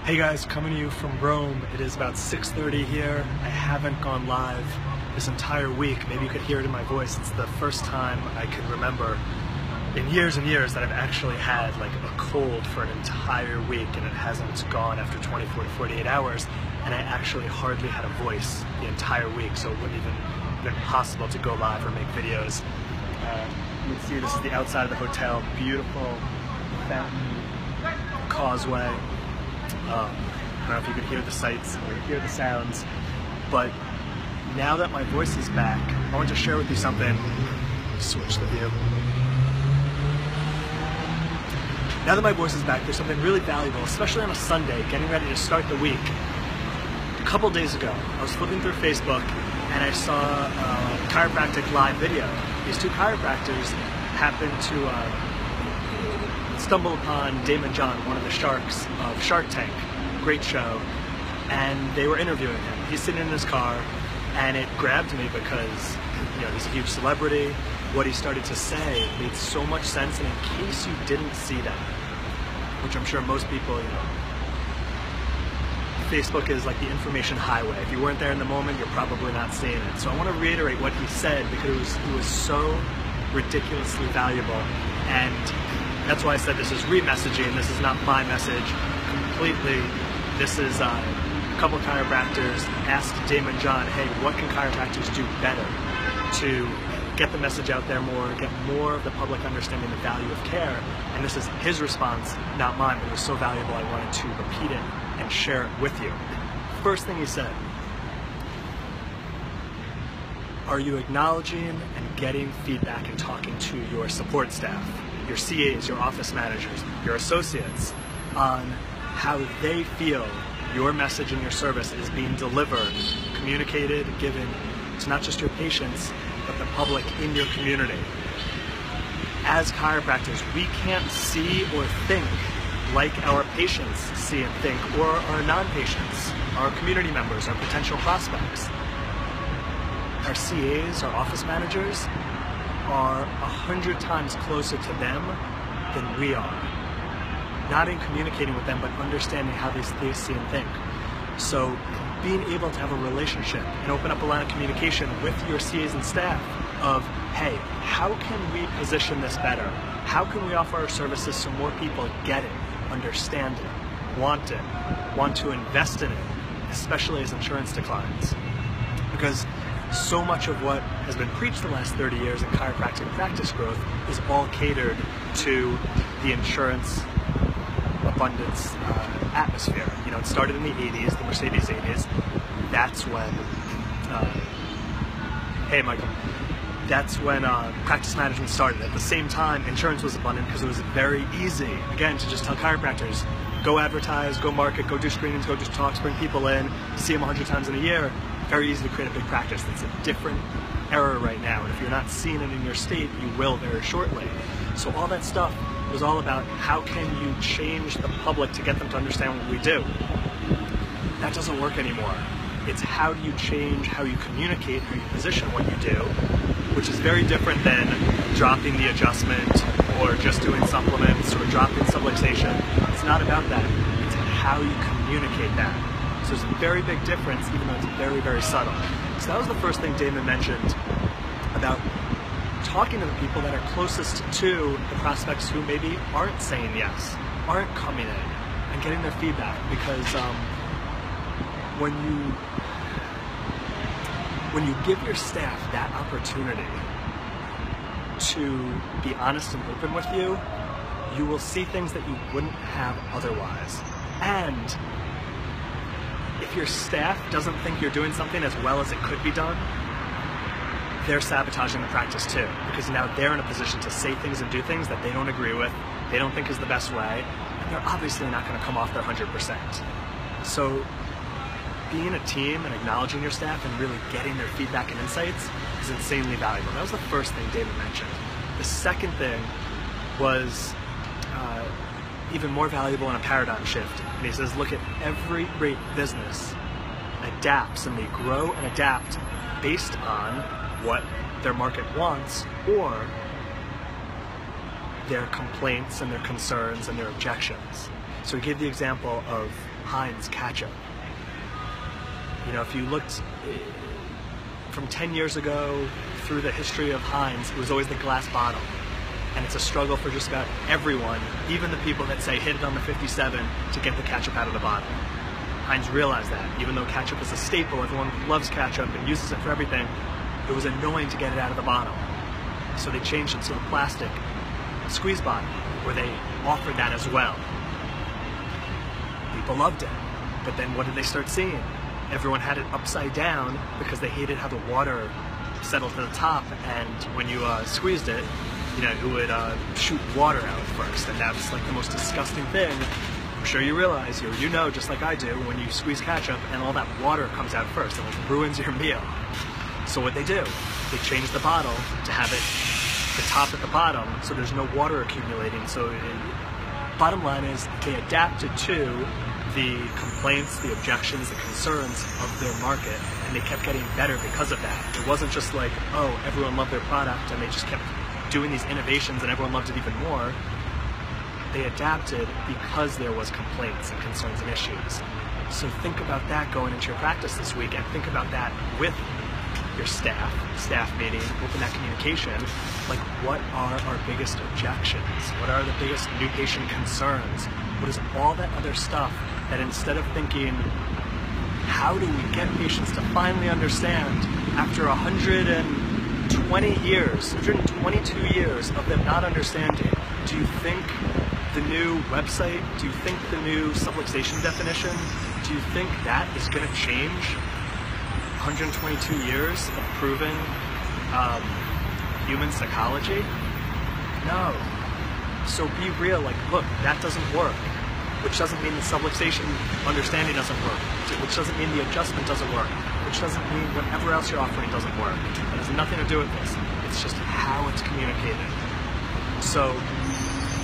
Hey guys, coming to you from Rome. It is about 6:30 here. I haven't gone live this entire week. Maybe you could hear it in my voice. It's the first time I can remember in years and years that I've actually had like a cold for an entire week and it hasn't gone after 24 to 48 hours, and I actually hardly had a voice the entire week, so it wouldn't even have been possible to go live or make videos. You can see this is the outside of the hotel. Beautiful fountain, causeway. I don't know if you could hear the sights or hear the sounds, but now that my voice is back, I want to share with you something. Switch the view. Now that my voice is back, there's something really valuable, especially on a Sunday, getting ready to start the week. A couple days ago, I was flipping through Facebook and I saw a chiropractic live video. These two chiropractors happened to stumble upon Daymond John, one of the sharks of Shark Tank, great show, and they were interviewing him. He's sitting in his car, and it grabbed me because, you know, he's a huge celebrity. What he started to say made so much sense, and in case you didn't see that, which I'm sure most people, you know, Facebook is like the information highway. If you weren't there in the moment, you're probably not seeing it. So I want to reiterate what he said because it was so ridiculously valuable, and that's why I said this is re-messaging. This is not my message completely. This is a couple chiropractors asked Daymond John, hey, what can chiropractors do better to get the message out there more, get more of the public understanding the value of care? And this is his response, not mine, but it was so valuable I wanted to repeat it and share it with you. First thing he said, are you acknowledging and getting feedback and talking to your support staff, your CAs, your office managers, your associates, on how they feel your message and your service is being delivered, communicated, given to not just your patients, but the public in your community? As chiropractors, we can't see or think like our patients see and think, or our non-patients, our community members, our potential prospects. Our CAs, our office managers, are 100 times closer to them than we are. Not in communicating with them, but understanding how they see and think. So being able to have a relationship and open up a line of communication with your CAs and staff of, hey, how can we position this better? How can we offer our services so more people get it, understand it, want to invest in it, especially as insurance declines? Because so much of what has been preached the last 30 years in chiropractic practice growth is all catered to the insurance abundance atmosphere. You know, it started in the 80s, the Mercedes 80s. That's when, hey Michael, that's when practice management started. At the same time, insurance was abundant because it was very easy, again, to just tell chiropractors, go advertise, go market, go do screenings, go do talks, bring people in, see them 100 times in a year. Very easy to create a big practice. That's a different era right now, and if you're not seeing it in your state, you will very shortly. So all that stuff was all about how can you change the public to get them to understand what we do. That doesn't work anymore. It's how do you change how you communicate, how you position what you do, which is very different than dropping the adjustment or just doing supplements or dropping subluxation. It's not about that. It's how you communicate that. So there's a very big difference, even though it's very, very subtle. So that was the first thing Daymond mentioned about talking to the people that are closest to the prospects who maybe aren't saying yes, aren't coming in, and getting their feedback. Because when you give your staff that opportunity to be honest and open with you, you will see things that you wouldn't have otherwise. And if your staff doesn't think you're doing something as well as it could be done, they're sabotaging the practice too, because now they're in a position to say things and do things that they don't agree with, they don't think is the best way, and they're obviously not going to come off their 100%. So being a team and acknowledging your staff and really getting their feedback and insights is insanely valuable. That was the first thing Daymond mentioned. The second thing was even more valuable in a paradigm shift. And he says, look, at every great business adapts, and they grow and adapt based on what their market wants or their complaints and their concerns and their objections. So he gave the example of Heinz ketchup. You know, if you looked from 10 years ago through the history of Heinz, it was always the glass bottle. And it's a struggle for just about everyone, even the people that say hit it on the 57, to get the ketchup out of the bottle. Heinz realized that, even though ketchup is a staple, everyone loves ketchup and uses it for everything, it was annoying to get it out of the bottle. So they changed it to the plastic squeeze bottle, where they offered that as well. People loved it. But then what did they start seeing? Everyone had it upside down because they hated how the water settled to the top, and when you squeezed it, you know, it would shoot water out first, and that's like the most disgusting thing. I'm sure you realize, or you know just like I do, when you squeeze ketchup and all that water comes out first, it like ruins your meal. So what they do, they change the bottle to have it the top at the bottom, so there's no water accumulating. So bottom line is, they adapted to the complaints, the objections, the concerns of their market, and they kept getting better because of that. It wasn't just like, oh, everyone loved their product and they just kept doing these innovations and everyone loved it even more. They adapted because there was complaints and concerns and issues. So think about that going into your practice this week, and think about that with your staff meeting, open that communication. Like, what are our biggest objections? What are the biggest new patient concerns? What is all that other stuff that, instead of thinking, how do we get patients to finally understand after 120 years, 122 years of them not understanding, do you think the new website, do you think the new subluxation definition, do you think that is going to change 122 years of proven human psychology? No. So be real, like, look, that doesn't work. Which doesn't mean the subluxation understanding doesn't work. Which doesn't mean the adjustment doesn't work. Which doesn't mean whatever else you're offering doesn't work. That has nothing to do with this. It's just how it's communicated. So,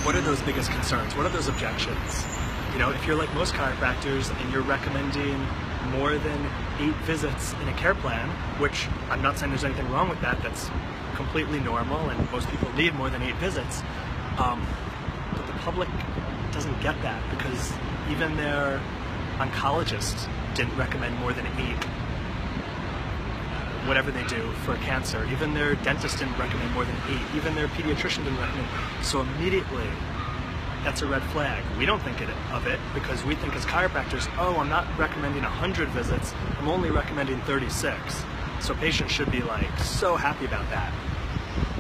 what are those biggest concerns? What are those objections? You know, if you're like most chiropractors and you're recommending more than 8 visits in a care plan, which I'm not saying there's anything wrong with that, that's completely normal and most people need more than 8 visits, but the public doesn't get that, because even their oncologists didn't recommend more than 8, whatever they do for cancer. Even their dentist didn't recommend more than 8. Even their pediatrician didn't recommend. So immediately, that's a red flag. We don't think of it because we think as chiropractors, oh, I'm not recommending 100 visits, I'm only recommending 36. So patients should be like so happy about that.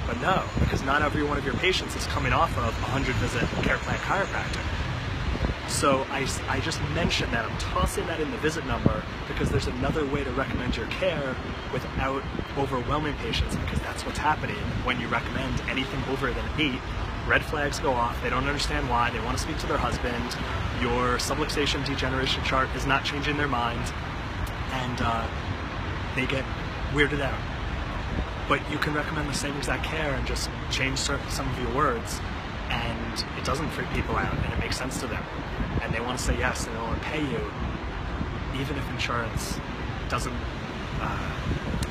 But no, because not every one of your patients is coming off of a 100-visit care plan chiropractor. So I just mentioned that, I'm tossing that in the visit number because there's another way to recommend your care without overwhelming patients, because that's what's happening when you recommend anything over than 8. Red flags go off, they don't understand why, they want to speak to their husband, your subluxation degeneration chart is not changing their mind, and they get weirded out. But you can recommend the same exact care and just change some of your words, and it doesn't freak people out, and it makes sense to them. And they want to say yes, and they want to pay you, even if insurance doesn't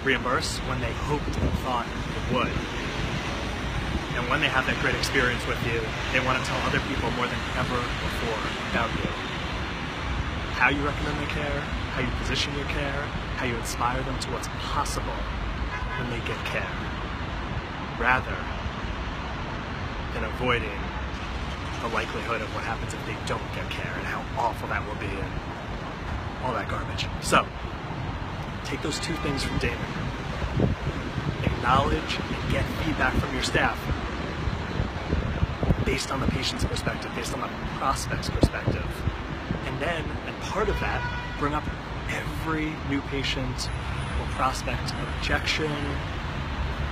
reimburse when they hoped and thought it would. And when they have that great experience with you, they want to tell other people more than ever before about you. How you recommend their care, how you position your care, how you inspire them to what's possible when they get care, rather than avoiding the likelihood of what happens if they don't get care and how awful that will be and all that garbage. So, take those 2 things from Damon. Acknowledge and get feedback from your staff based on the patient's perspective, based on the prospect's perspective. And then, and part of that, bring up every new patient or prospect objection,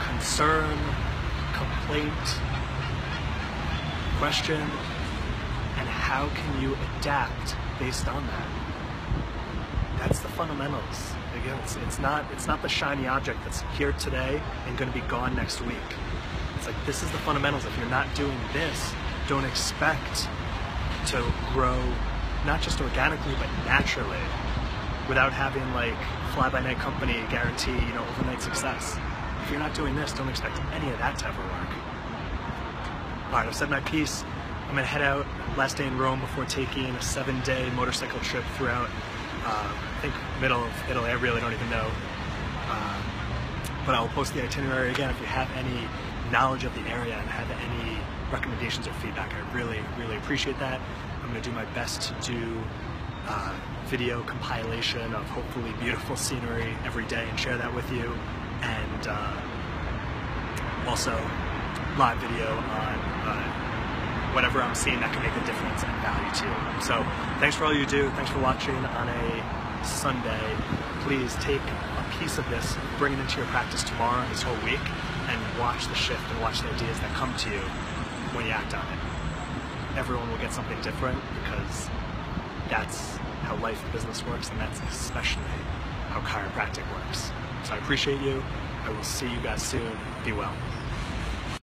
concern, complaint, question, and how can you adapt based on that? That's the fundamentals. Again, it's not the shiny object that's here today and going to be gone next week. It's like, this is the fundamentals. If you're not doing this, don't expect to grow, not just organically, but naturally, without having like fly-by-night company guarantee, you know, overnight success. If you're not doing this, don't expect any of that to ever work. All right, I've said my piece. I'm gonna head out last day in Rome before taking a 7-day motorcycle trip throughout, I think middle of Italy. I really don't even know. But I will post the itinerary again. If you have any knowledge of the area and have any recommendations or feedback, I really, really appreciate that. I'm gonna do my best to do video compilation of hopefully beautiful scenery every day and share that with you. And also live video on whatever I'm seeing that can make a difference and value to you. So thanks for all you do. Thanks for watching on a Sunday. Please take a piece of this, bring it into your practice tomorrow and this whole week, and watch the shift and watch the ideas that come to you when you act on it. Everyone will get something different because that's how life and business works, and that's especially how chiropractic works. So I appreciate you. I will see you guys soon. Be well.